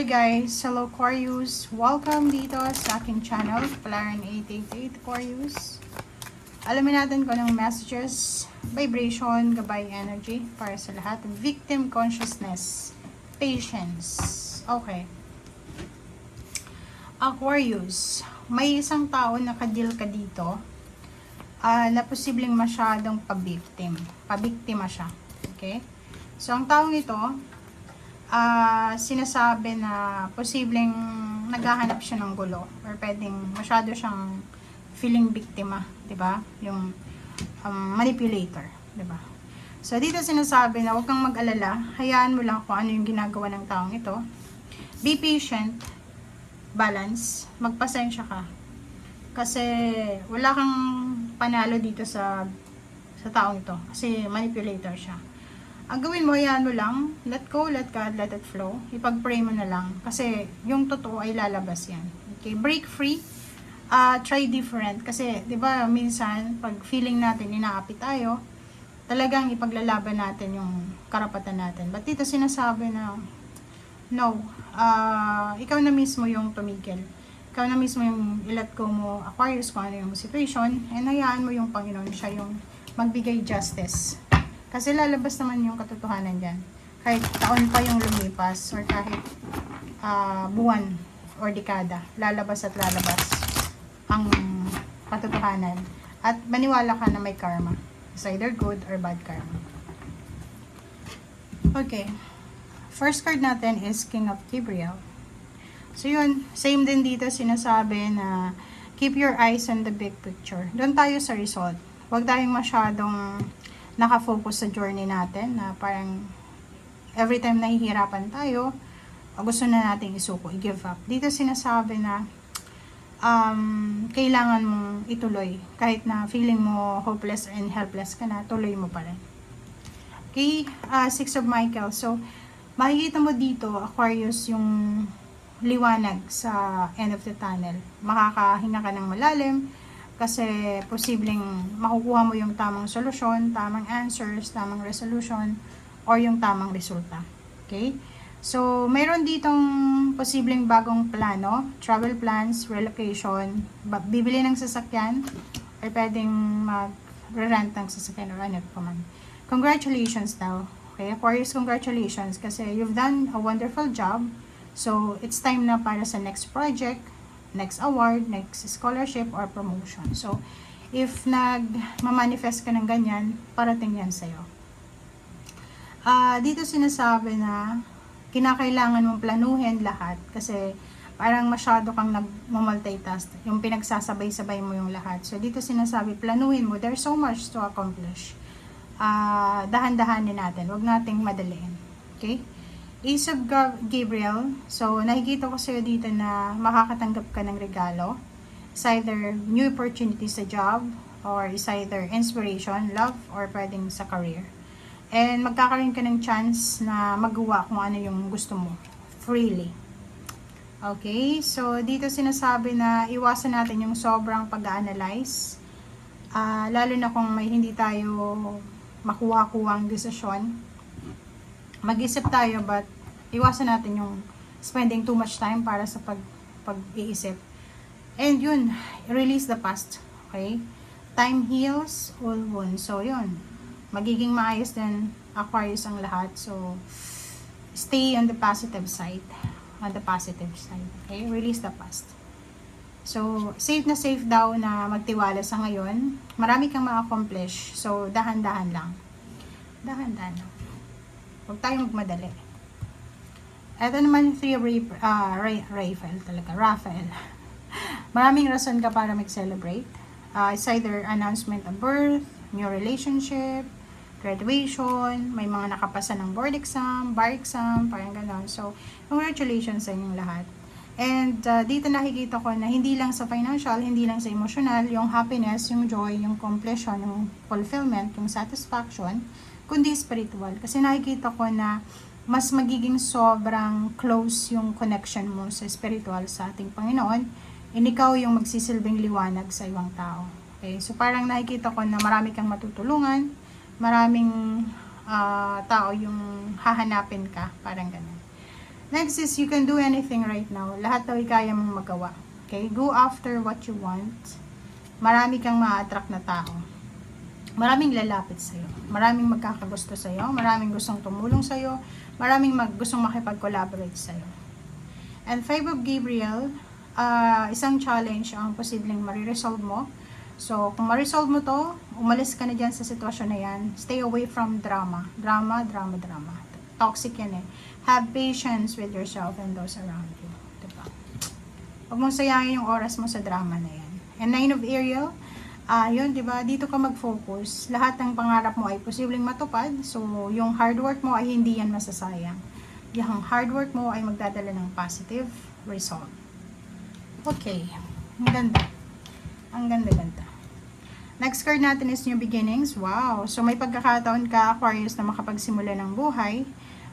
Hi guys! Hello Aquarius! Welcome dito sa aking channel, Palaran 888 Aquarius. Alamin natin kung anong messages, vibration, gabay energy para sa lahat. Victim consciousness, patience. Okay. Aquarius, may isang tao nakadil ka dito na posibleng masyadong pabiktima siya. Okay? So, ang taong ito, sinasabi na posibleng naghahanap siya ng gulo or pwedeng masyado siyang feeling biktima, 'di ba? Yung manipulator, 'di ba? So dito sinasabi na huwag kang mag-alala, hayaan mo lang kung ano yung ginagawa ng taong ito. Be patient, balance, magpasensya ka. Kasi wala kang panalo dito sa taong ito kasi manipulator siya. Ang gawin mo, hayaan mo lang, let go, let God, let it flow. Ipag-pray mo na lang. Kasi yung totoo ay lalabas yan. Okay, break free. Try different. Kasi, di ba, minsan, pag feeling natin, inaapi tayo, talagang ipaglalaban natin yung karapatan natin. But dito sinasabi na, no, ikaw na mismo yung tumigil. Ikaw na mismo yung i-let go mo, Aquarius, kung ano yung situation, and hayaan mo yung Panginoon, siya yung magbigay justice. Kasi lalabas naman yung katotohanan dyan. Kahit taon pa yung lumipas or kahit buwan or dekada, lalabas at lalabas ang katotohanan. At maniwala ka na may karma. It's either good or bad karma. Okay. First card natin is King of Gabriel. So yun, same din dito sinasabi na keep your eyes on the big picture. Doon tayo sa result. Huwag tayong masyadong nakafocus sa journey natin na parang every time nahihirapan tayo, gusto na nating isuko, i-give up. Dito sinasabi na kailangan mong ituloy. Kahit na feeling mo hopeless and helpless ka na, tuloy mo pa rin. Okay, Six of Michael. So, makikita mo dito, Aquarius, yung liwanag sa end of the tunnel. Makakahinga ka ng malalim, kasi posibleng makukuha mo yung tamang solusyon, tamang answers, tamang resolution, or yung tamang resulta. Okay? So, mayroon ditong posibleng bagong plano, travel plans, relocation, bibili ng sasakyan, or pwedeng mag-rent ng sasakyan or ano pa man. Congratulations daw. Okay? Aquarius, congratulations kasi you've done a wonderful job. So, it's time na para sa next project, next award, next scholarship, or promotion. So, if nag-manifest ka ng ganyan, parating yan sa'yo. Dito sinasabi na kinakailangan mong planuhin lahat kasi parang masyado kang nag-multitask. Yung pinagsasabay-sabay mo yung lahat. So, dito sinasabi, planuhin mo. There's so much to accomplish. Dahan-dahanin natin. Huwag nating madaliin. Okay? Ace of Gabriel. So, nakikita ko sa'yo dito na makakatanggap ka ng regalo. It's either new opportunity sa job, or it's either inspiration, love, or pwedeng sa career. And magkakaroon ka ng chance na magawa kung ano yung gusto mo. Freely. Okay? So, dito sinasabi na iwasan natin yung sobrang pag-analyze. Lalo na kung may hindi tayo makuha-kuhang desisyon. Mag-isip tayo, but iwasan natin yung spending too much time para sa pag-iisip. And yun, release the past. Okay? Time heals all wounds. So yun, magiging maayos din, Aquarius, ang lahat. So, stay on the positive side. On the positive side. Okay? Release the past. So, safe na safe daw na magtiwala sa ngayon. Marami kang ma-accomplish. So, dahan-dahan lang. Dahan-dahan lang. Huwag tayong magmadali. Ito naman yung 3 of Raphael. Maraming rason ka para mag-celebrate. It's either announcement of birth, new relationship, graduation, may mga nakapasa ng board exam, bar exam, parang gano'n. So, congratulations sa inyong lahat. And dito nakikita ko na hindi lang sa financial, hindi lang sa emotional, yung happiness, yung joy, yung completion, yung fulfillment, yung satisfaction, kundi spiritual. Kasi nakikita ko na mas magiging sobrang close yung connection mo sa spiritual sa ating Panginoon, and ikaw yung magsisilbing liwanag sa ibang tao. Okay? So parang nakikita ko na marami kang matutulungan, maraming tao yung hahanapin ka, parang ganun. Next is you can do anything right now. Lahat daw ay kaya mong magawa. Okay? Go after what you want. Marami kang ma-attract na tao. Maraming lalapit sa'yo. Maraming magkakagusto sa'yo. Maraming gustong tumulong sa'yo. Maraming gustong makipag-collaborate sa'yo. And 5 of Gabriel, isang challenge ang posibleng mariresolve mo. So, kung ma-resolve mo to, umalis ka na dyan sa sitwasyon na yan. Stay away from drama. Drama. Toxic yan eh. Have patience with yourself and those around you. Diba? Huwag mong sayangin yung oras mo sa drama na yan. And 9 of Ariel, yun, diba? Dito ka mag-focus. Lahat ng pangarap mo ay posibleng matupad. So, yung hard work mo ay hindi yan masasayang. Yung hard work mo ay magdadala ng positive result. Okay. Ang ganda. Ang ganda-ganda. Next card natin is New Beginnings. Wow! So, may pagkakataon ka, Aquarius, na makapagsimula ng buhay,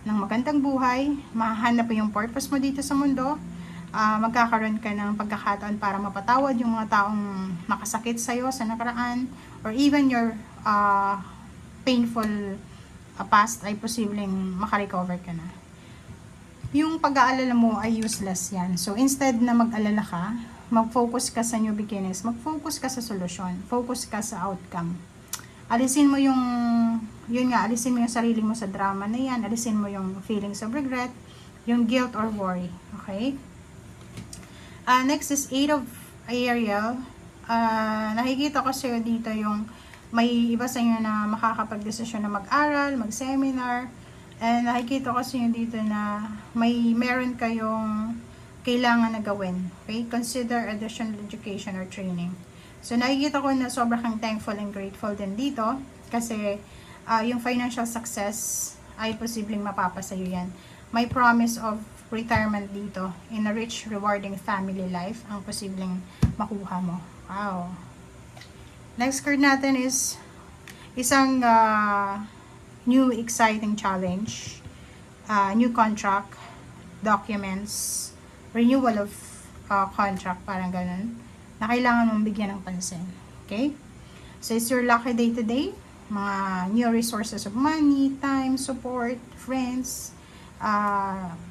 ng magandang buhay. Mahahanap mo yung purpose mo dito sa mundo. Magkakaroon ka ng pagkakataon para mapatawad yung mga taong nakasakit sa'yo sa nakaraan, or even your painful past ay posibleng makarecover ka na. Yung pag-aalala mo ay useless yan. So, instead na mag-alala ka, mag-focus ka sa new beginnings, mag-focus ka sa solusyon, focus ka sa outcome. Alisin mo alisin mo yung sarili mo sa drama na yan, alisin mo yung feelings of regret, yung guilt or worry, okay? Next is 8 of Ariel. Nakikita ko sa'yo dito yung may iba sa inyo na makakapag-desisyon na mag-aral, mag-seminar, and nakikita ko sa'yo dito na meron kayong kailangan na gawin. Okay? Consider additional education or training. So, nakikita ko na sobrang kang thankful and grateful din dito kasi yung financial success ay posibleng mapapasayo yan. May promise of retirement dito in a rich, rewarding family life ang posibleng makuha mo. Wow! Next card natin is isang new exciting challenge, new contract, documents, renewal of contract, parang ganun, na kailangan mong bigyan ng pansin. Okay? So, it's your lucky day today. Mga new resources of money, time, support, friends,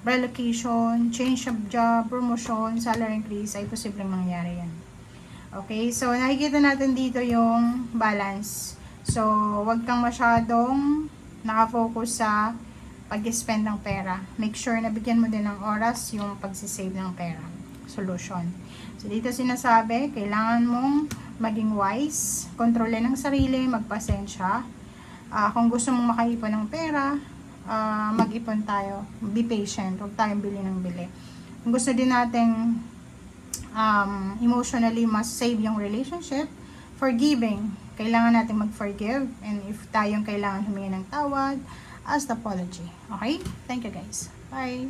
relocation, change of job, promotion, salary increase, ay posibleng mangyari yan. Okay? So, nakikita natin dito yung balance. So, wag kang masyadong nakafocus sa pag-spend ng pera. Make sure na bigyan mo din ng oras yung pag-save ng pera. Solution. So, dito sinasabi, kailangan mong maging wise, kontrolin ang sarili, magpasensya. Kung gusto mong makaipon ng pera, mag-ipon tayo. Be patient. Huwag tayong bili ng bili. Kung gusto din nating emotionally mas save yung relationship, forgiving. Kailangan natin mag-forgive. And if tayong kailangan humingi ng tawad, as the apology. Okay? Thank you guys. Bye!